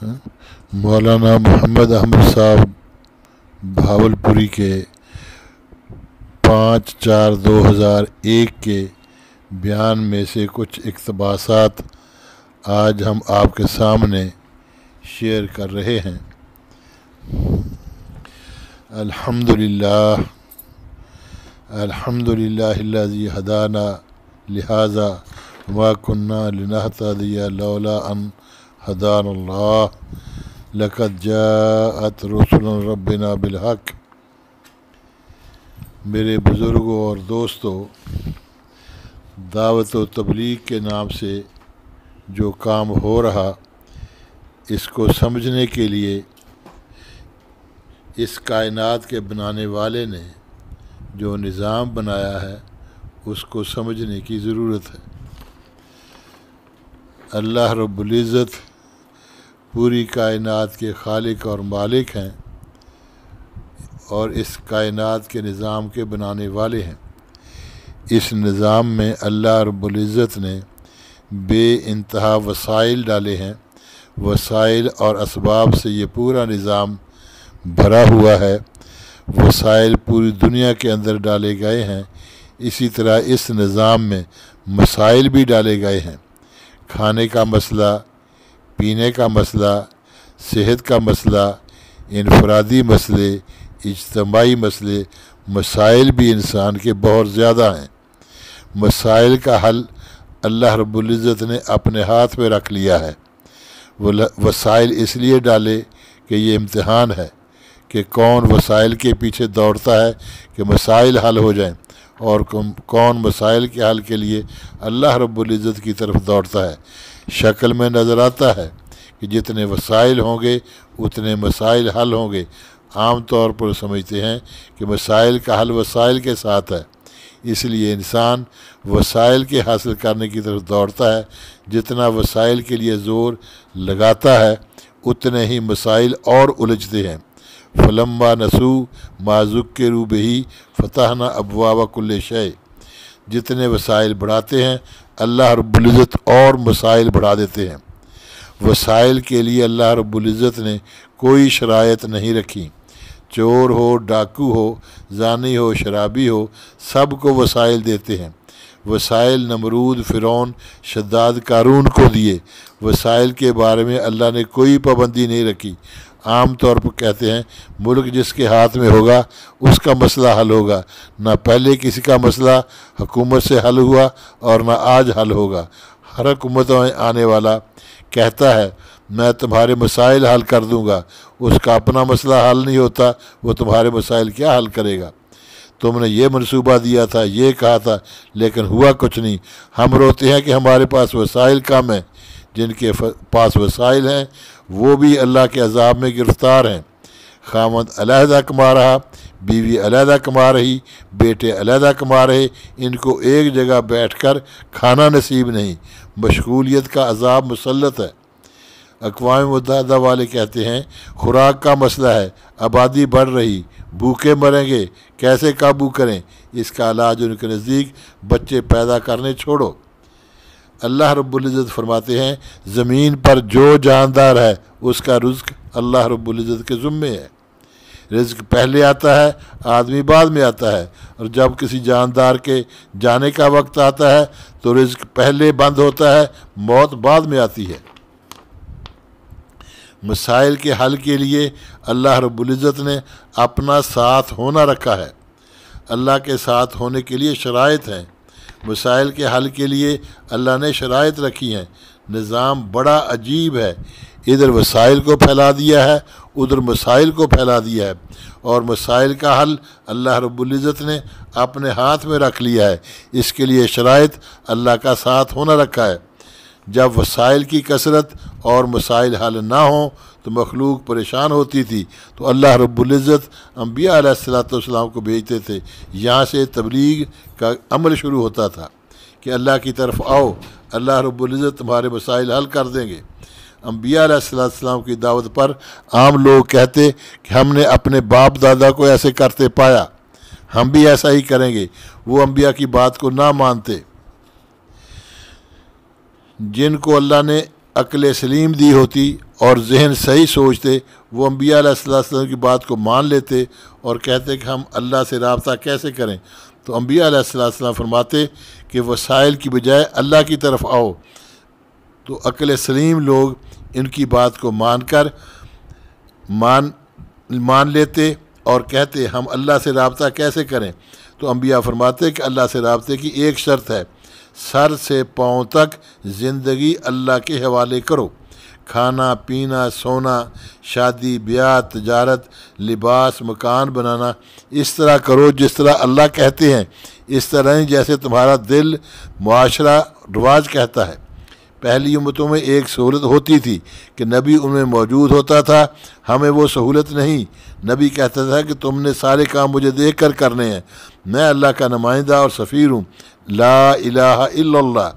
مولانا محمد احمد صاحب بھاولپوری کے 5/4/2001 کے بیان میں سے کچھ اقتباسات آج ہم آپ کے سامنے شیئر کر رہے ہیں۔ الحمدللہ الذی ہدانا لہذا وما كنا لنهتدی لولا ان ہدانا اللہ لقد جاءت رسل ربنا بالحق۔ میرے بزرگوں اور دوستوں، دعوت و تبلیغ کے نام سے جو کام ہو رہا، اس کو سمجھنے کے لیے اس کائنات کے بنانے والے نے جو نظام بنایا ہے اس کو سمجھنے کی ضرورت ہے۔ اللہ رب العزت پوری کائنات کے خالق اور مالک ہیں اور اس کائنات کے نظام کے بنانے والے ہیں۔ اس نظام میں اللہ رب العزت نے بے انتہا وسائل ڈالے ہیں۔ وسائل اور اسباب سے یہ پورا نظام بھرا ہوا ہے۔ وسائل پوری دنیا کے اندر ڈالے گئے ہیں۔ اسی طرح اس نظام میں مسائل بھی ڈالے گئے ہیں۔ کھانے کا مسئلہ، پینے کا مسئلہ، صحت کا مسئلہ، انفرادی مسئلے، اجتماعی مسئلے، مسائل بھی انسان کے بہت زیادہ ہیں۔ مسائل کا حل اللہ رب العزت نے اپنے ہاتھ میں رکھ لیا ہے۔ وسائل اس لیے ڈالے کہ یہ امتحان ہے کہ کون وسائل کے پیچھے دوڑتا ہے کہ مسائل حل ہو جائیں، اور کون مسائل کے حل کے لیے اللہ رب العزت کی طرف دوڑتا ہے۔ شکل میں نظر آتا ہے کہ جتنے وسائل ہوں گے اتنے مسائل حل ہوں گے۔ عام طور پر سمجھتے ہیں کہ مسائل کا حل وسائل کے ساتھ ہے، اس لیے انسان وسائل کے حاصل کرنے کی طرف دوڑتا ہے۔ جتنا وسائل کے لیے زور لگاتا ہے اتنے ہی مسائل اور الجھتے ہیں۔ فلما نسوا ما ذکروا بہ فتحنا ابواب کل شیء۔ جتنے وسائل بڑھاتے ہیں اللہ رب العزت اور مسائل بڑھا دیتے ہیں۔ وسائل کے لیے اللہ رب العزت نے کوئی شرائط نہیں رکھی۔ چور ہو، ڈاکو ہو، زانی ہو، شرابی ہو، سب کو وسائل دیتے ہیں۔ وسائل نمرود، فرعون، شداد، قارون کو دیے۔ وسائل کے بارے میں اللہ نے کوئی پابندی نہیں رکھی۔ عام طور پر کہتے ہیں ملک جس کے ہاتھ میں ہوگا اس کا مسئلہ حل ہوگا۔ نہ پہلے کسی کا مسئلہ حکومت سے حل ہوا اور نہ آج حل ہوگا۔ ہر حکومتوں میں آنے والا کہتا ہے میں تمہارے مسائل حل کر دوں گا، اس کا اپنا مسئلہ حل نہیں ہوتا، وہ تمہارے مسائل کیا حل کرے گا؟ تم نے یہ منصوبہ دیا تھا، یہ کہا تھا، لیکن ہوا کچھ نہیں۔ ہم روتے ہیں کہ ہمارے پاس وسائل کم ہیں۔ جن کے پاس وسائل ہیں وہ بھی اللہ کے عذاب میں گرفتار ہیں۔ خاوند علیحدہ کما رہا، بیوی علیحدہ کما رہی، بیٹے علیحدہ کما رہے، ان کو ایک جگہ بیٹھ کر کھانا نصیب نہیں۔ مشغولیت کا عذاب مسلط ہے۔ اقوام متحدہ والے کہتے ہیں خوراک کا مسئلہ ہے، آبادی بڑھ رہی، بھوکے مریں گے، کیسے قابو کریں؟ اس کا علاج ان کے نزدیک بچے پیدا کرنے چھوڑو۔ اللہ رب العزت فرماتے ہیں زمین پر جو جاندار ہے اس کا رزق اللہ رب العزت کے ذمے ہے۔ رزق پہلے آتا ہے، آدمی بعد میں آتا ہے، اور جب کسی جاندار کے جانے کا وقت آتا ہے تو رزق پہلے بند ہوتا ہے، موت بعد میں آتی ہے۔ مسائل کے حل کے لیے اللہ رب العزت نے اپنا ساتھ ہونا رکھا ہے۔ اللہ کے ساتھ ہونے کے لیے شرائط ہیں۔ مسائل کے حل کے لیے اللہ نے شرائط رکھی ہیں۔ نظام بڑا عجیب ہے، ادھر وسائل کو پھیلا دیا ہے، ادھر مسائل کو پھیلا دیا ہے، اور مسائل کا حل اللہ رب العزت نے اپنے ہاتھ میں رکھ لیا ہے۔ اس کے لیے شرائط اللہ کا ساتھ ہونا رکھا ہے۔ جب وسائل کی کثرت اور مسائل حل نہ ہوں تو مخلوق پریشان ہوتی تھی، تو اللہ رب العزت انبیاء علیہ السلام کو بھیجتے تھے۔ یہاں سے تبلیغ کا عمل شروع ہوتا تھا کہ اللہ کی طرف آؤ، اللہ رب العزت تمہارے مسائل حل کر دیں گے۔ انبیاء علیہ السلام کی دعوت پر عام لوگ کہتے کہ ہم نے اپنے باپ دادا کو ایسے کرتے پایا، ہم بھی ایسا ہی کریں گے۔ وہ انبیاء کی بات کو نہ مانتے۔ جن کو اللہ نے عقل سلیم دی ہوتی اور ذہن صحیح سوچتے، وہ انبیاء علیہ السلام کی بات کو مان لیتے اور کہتے کہ ہم اللہ سے رابطہ کیسے کریں۔ تو انبیاء علیہ السلام فرماتے کہ وسائل کی بجائے اللہ کی طرف آؤ۔ تو عقل سلیم لوگ ان کی بات کو مان لیتے اور کہتے ہم اللہ سے رابطہ کیسے کریں۔ تو انبیاء فرماتے کہ اللہ سے رابطے کی ایک شرط ہے، سر سے پاؤں تک زندگی اللہ کے حوالے کرو۔ کھانا پینا، سونا، شادی بیاہ، تجارت، لباس، مکان بنانا اس طرح کرو جس طرح اللہ کہتے ہیں، اس طرح ہی جیسے تمہارا دل، معاشرہ، رواج کہتا ہے۔ پہلی امتوں میں ایک سہولت ہوتی تھی کہ نبی ان میں موجود ہوتا تھا، ہمیں وہ سہولت نہیں۔ نبی کہتا تھا کہ تم نے سارے کام مجھے دیکھ کر کرنے ہیں، میں اللہ کا نمائندہ اور سفیر ہوں۔ لا الہ الا اللہ،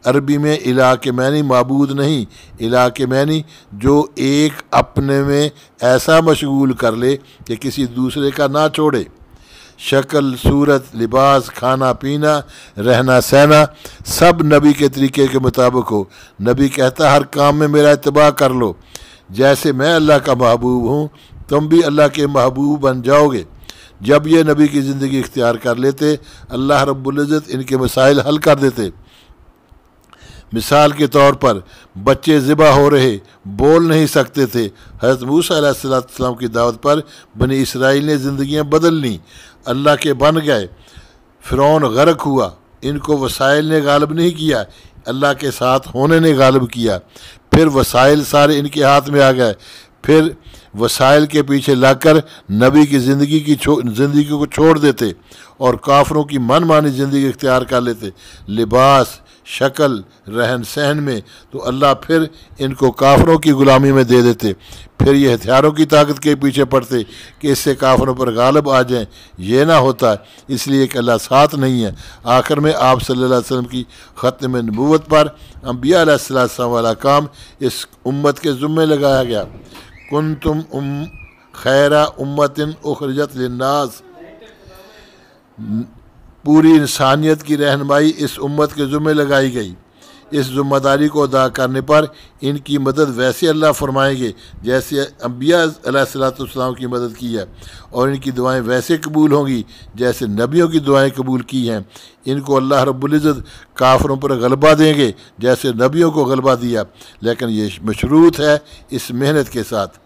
عربی میں الہ کے معنی معبود نہیں، الہ کے معنی جو ایک اپنے میں ایسا مشغول کر لے کہ کسی دوسرے کا نہ چھوڑے۔ شکل، صورت، لباس، کھانا پینا، رہنا سہنا سب نبی کے طریقے کے مطابق ہو۔ نبی کہتا ہر کام میں میرا اتباع کر لو، جیسے میں اللہ کا محبوب ہوں تم بھی اللہ کے محبوب بن جاؤ گے۔ جب یہ نبی کی زندگی اختیار کر لیتے، اللہ رب العزت ان کے مسائل حل کر دیتے۔ مثال کے طور پر بچے ذبح ہو رہے، بول نہیں سکتے تھے، حضرت موسیٰ علیہ السلام کی دعوت پر بنی اسرائیل نے زندگیاں بدل لیں، اللہ کے بن گئے۔ فرعون غرق ہوا، ان کو وسائل نے غالب نہیں کیا، اللہ کے ساتھ ہونے نے غالب کیا۔ پھر وسائل سارے ان کے ہاتھ میں آ گئے، پھر وسائل کے پیچھے لگ کر نبی کی زندگی کو چھوڑ دیتے اور کافروں کی من مانی زندگی اختیار کر لیتے، لباس، شکل، رہن سہن میں، تو اللہ پھر ان کو کافروں کی غلامی میں دے دیتے۔ پھر یہ ہتھیاروں کی طاقت کے پیچھے پڑتے کہ اس سے کافروں پر غالب آ جائیں، یہ نہ ہوتا، اس لیے کہ اللہ ساتھ نہیں ہے۔ آخر میں آپ صلی اللہ علیہ وسلم کی ختم نبوت پر انبیاء علیہ السلام والا کام اس امت کے ذمے لگایا گیا۔ کنتم خیر امت اخرجت للناس، پوری انسانیت کی رہنمائی اس امت کے ذمے لگائی گئی۔ اس ذمہ داری کو ادا کرنے پر ان کی مدد ویسے اللہ فرمائیں گے جیسے انبیاء علیہ السلام کی مدد کی ہے، اور ان کی دعائیں ویسے قبول ہوں گی جیسے نبیوں کی دعائیں قبول کی ہیں۔ ان کو اللہ رب العزت کافروں پر غلبہ دیں گے جیسے نبیوں کو غلبہ دیا، لیکن یہ مشروط ہے اس محنت کے ساتھ،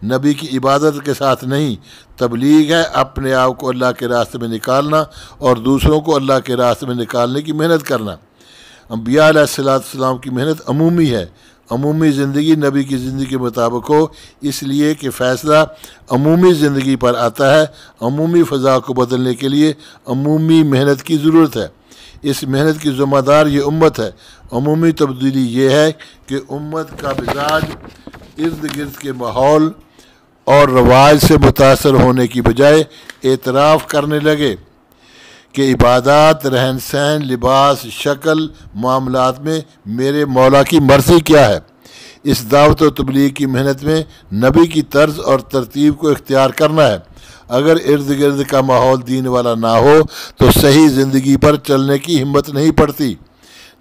نبی کی عبادت کے ساتھ نہیں۔ تبلیغ ہے اپنے آپ کو اللہ کے راستے میں نکالنا اور دوسروں کو اللہ کے راستے میں نکالنے کی محنت کرنا۔ انبیاء علیہ السلام کی محنت عمومی ہے، عمومی زندگی نبی کی زندگی کے مطابق ہو، اس لیے کہ فیصلہ عمومی زندگی پر آتا ہے۔ عمومی فضا کو بدلنے کے لیے عمومی محنت کی ضرورت ہے، اس محنت کی ذمہ دار یہ امت ہے۔ عمومی تبدیلی یہ ہے کہ امت کا مزاج ارد گرد کے ماحول اور رواج سے متاثر ہونے کی بجائے اعتراف کرنے لگے کہ عبادات، رہن سہن، لباس، شکل، معاملات میں میرے مولا کی مرضی کیا ہے۔ اس دعوت و تبلیغ کی محنت میں نبی کی طرز اور ترتیب کو اختیار کرنا ہے۔ اگر ارد گرد کا ماحول دین والا نہ ہو تو صحیح زندگی پر چلنے کی ہمت نہیں پڑتی۔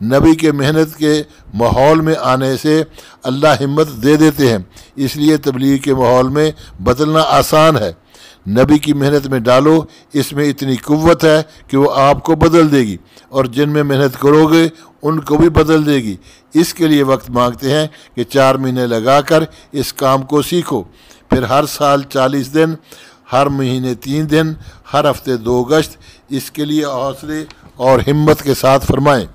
نبی کے محنت کے ماحول میں آنے سے اللہ ہمت دے دیتے ہیں، اس لیے تبلیغ کے ماحول میں بدلنا آسان ہے۔ نبی کی محنت میں ڈالو، اس میں اتنی قوت ہے کہ وہ آپ کو بدل دے گی، اور جن میں محنت کرو گے ان کو بھی بدل دے گی۔ اس کے لیے وقت مانگتے ہیں کہ 4 مہینے لگا کر اس کام کو سیکھو، پھر ہر سال 40 دن، ہر مہینے 3 دن، ہر ہفتے 2 گشت۔ اس کے لیے حوصلے اور ہمت کے ساتھ فرمائیں۔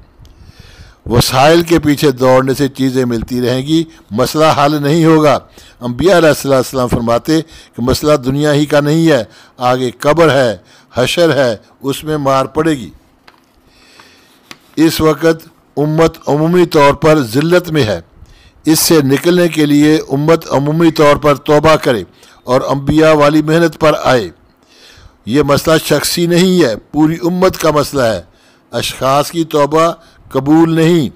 وسائل کے پیچھے دوڑنے سے چیزیں ملتی رہیں گی، مسئلہ حل نہیں ہوگا۔ انبیاء علیہ السلام فرماتے کہ مسئلہ دنیا ہی کا نہیں ہے، آگے قبر ہے، حشر ہے، اس میں مار پڑے گی۔ اس وقت امت عمومی طور پر ذلت میں ہے، اس سے نکلنے کے لیے امت عمومی طور پر توبہ کرے اور انبیاء والی محنت پر آئے۔ یہ مسئلہ شخصی نہیں ہے، پوری امت کا مسئلہ ہے۔ اشخاص کی توبہ قبول نہیں،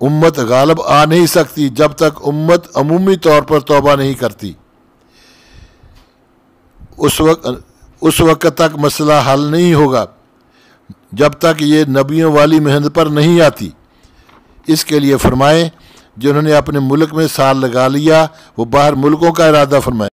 امت غالب آ نہیں سکتی جب تک امت عمومی طور پر توبہ نہیں کرتی۔ اس وقت تک مسئلہ حل نہیں ہوگا جب تک یہ نبیوں والی محنت پر نہیں آتی۔ اس کے لیے فرمائیں جنہوں نے اپنے ملک میں سال لگا لیا وہ باہر ملکوں کا ارادہ فرمائیں۔